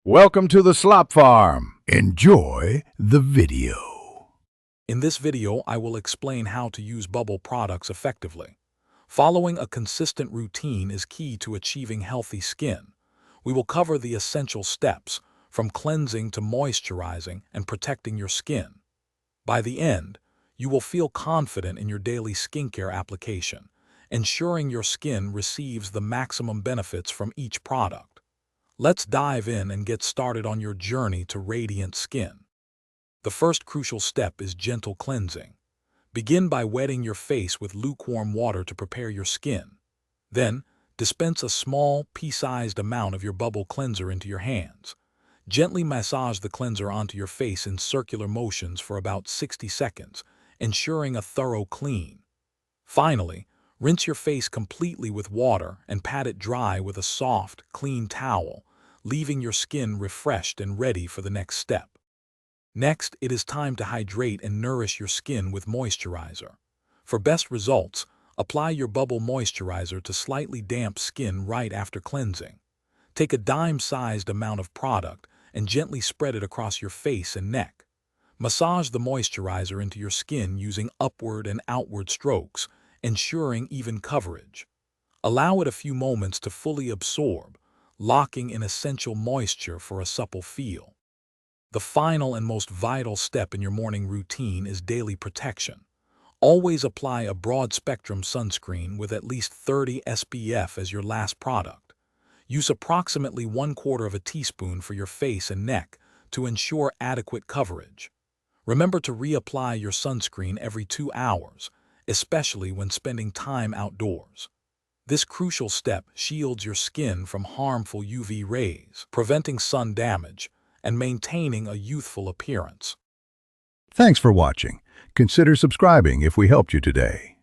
Welcome to the Slop Farm. Enjoy the video. In this video, I will explain how to use bubble products effectively. Following a consistent routine is key to achieving healthy skin. We will cover the essential steps, from cleansing to moisturizing and protecting your skin. By the end, you will feel confident in your daily skincare application, ensuring your skin receives the maximum benefits from each product. Let's dive in and get started on your journey to radiant skin. The first crucial step is gentle cleansing. Begin by wetting your face with lukewarm water to prepare your skin. Then, dispense a small, pea-sized amount of your bubble cleanser into your hands. Gently massage the cleanser onto your face in circular motions for about 60 seconds, ensuring a thorough clean. Finally, rinse your face completely with water and pat it dry with a soft, clean towel, leaving your skin refreshed and ready for the next step. Next, it is time to hydrate and nourish your skin with moisturizer. For best results, apply your bubble moisturizer to slightly damp skin right after cleansing. Take a dime-sized amount of product and gently spread it across your face and neck. Massage the moisturizer into your skin using upward and outward strokes, ensuring even coverage. Allow it a few moments to fully absorb, locking in essential moisture for a supple feel. The final and most vital step in your morning routine is daily protection. Always apply a broad-spectrum sunscreen with at least 30 SPF as your last product. Use approximately 1/4 teaspoon for your face and neck to ensure adequate coverage. Remember to reapply your sunscreen every 2 hours, especially when spending time outdoors. This crucial step shields your skin from harmful UV rays, preventing sun damage and maintaining a youthful appearance. Thanks for watching. Consider subscribing if we helped you today.